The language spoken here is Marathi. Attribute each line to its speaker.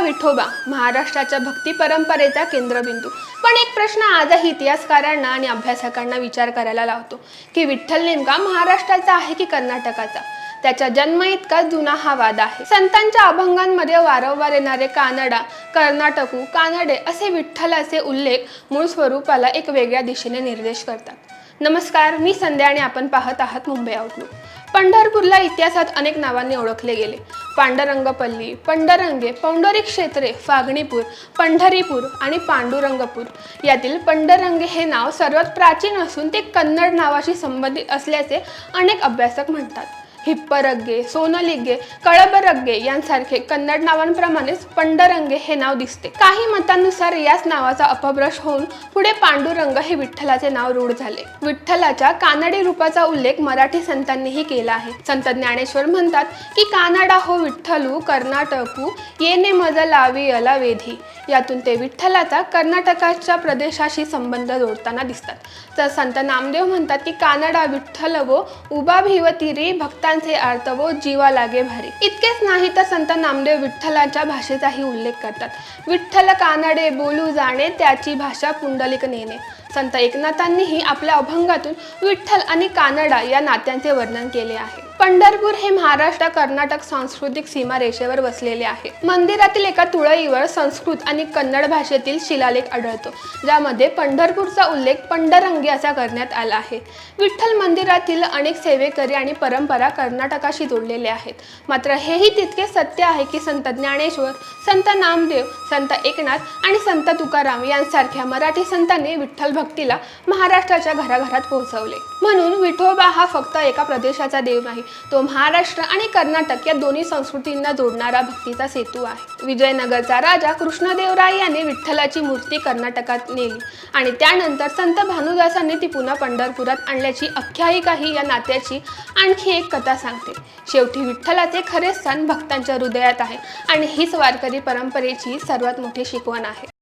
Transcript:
Speaker 1: विठोबा महाराष्ट्राच्या भक्ती परंपरेचा केंद्रबिंदू। पण एक प्रश्न आजही इतिहासकारांना आणि अभ्यासकांना विचार करायला लावतो की विठ्ठल नेमका महाराष्ट्राचा आहे की कर्नाटकाचा। त्याचा जन्म इतका जुना हा वाद आहे। संतांच्या अभंगांमध्ये वारंवार येणारे कानडा, कर्नाटकू, कानडे असे विठ्ठलाचे उल्लेख मूळ स्वरूपाला एक वेगळ्या दिशेने निर्देश करतात। नमस्कार, मी संध्या आणि आपण पाहत आहात मुंबई आउटलुक। पंढरपूरला इतिहासात अनेक नावांनी ओळखले गेले। पांडरंगपल्ली, पंडरंगे, पौंडरी क्षेत्रे, फागणीपूर, पंढरीपूर आणि पांडुरंगपूर। यातील पंडरंगे हे नाव सर्वात प्राचीन असून ते कन्नड नावाशी संबंधित असल्याचे अनेक अभ्यासक म्हणतात। हिप्परगे, सोनलिगे, कळबरगे यांसारखे कन्नड नावांप्रमाणेच पंडरंगे हे नाव दिसते। काही मतांनुसार याच नावाचा अपभ्रंश होऊन पुढे पांडुरंग हे विठ्ठलाचे नाव रूढ झाले। विठ्ठलाच्या कानडी रूपाचा उल्लेख मराठी संतांनीही केला आहे। संत ज्ञानेश्वर म्हणतात की कानडा हो विठ्ठलू कर्नाटकू येणे मज लावियला वेधी। यातून ते विठ्ठलाचा कर्नाटकाच्या प्रदेशाशी संबंध जोडताना दिसतात। तर संत नामदेव म्हणतात की कानडा विठ्ठल वो उभा भिवतिरी भक्तांचे आर्त वो जीवा लागे भारी। इतकेच नाही तर संत नामदेव विठ्ठलाच्या भाषेचाही उल्लेख करतात। विठ्ठल कानडे बोलू जाणे त्याची भाषा पुंडलिक नेणे। संत एकनाथांनीही आपल्या अभंगातून विठ्ठल आणि कानडा या नात्यांचे वर्णन केले आहे। पंढरपूर हे महाराष्ट्र कर्नाटक सांस्कृतिक सीमारेषेवर वसलेले आहे। मंदिरातील एका तुळईवर संस्कृत आणि कन्नड भाषेतील शिलालेख आढळतो, ज्यामध्ये पंढरपूरचा उल्लेख पंडरंगी असा करण्यात आला आहे। विठ्ठल मंदिरातील अनेक सेवेकरी आणि परंपरा कर्नाटकाशी जोडलेले आहेत। मात्र हेही तितके सत्य आहे की संत ज्ञानेश्वर, संत नामदेव, संत एकनाथ आणि संत तुकाराम यांसारख्या मराठी संतांनी विठ्ठल भक्तीला महाराष्ट्राच्या घराघरात पोहोचवले। म्हणून विठोबा हा फक्त एका प्रदेशाचा देव नाही, तो महाराष्ट्र आणि कर्नाटक या दोन्ही संस्कृतींना जोडणारा भक्तीचा सेतू आहे। विजयनगरचा राजा कृष्णदेवराय याने विठ्ठलाची मूर्ती कर्नाटकात नेली आणि त्यानंतर संत भानुदासांनी ती पुन्हा पंढरपुरात आणल्याची आख्यायिकाही या नात्याची आणखी एक कथा सांगते। शेवटी विठ्ठलाचे खरे स्थान भक्तांच्या हृदयात आहे आणि हीच वारकरी परंपरेची सर्वात मोठी शिकवण आहे।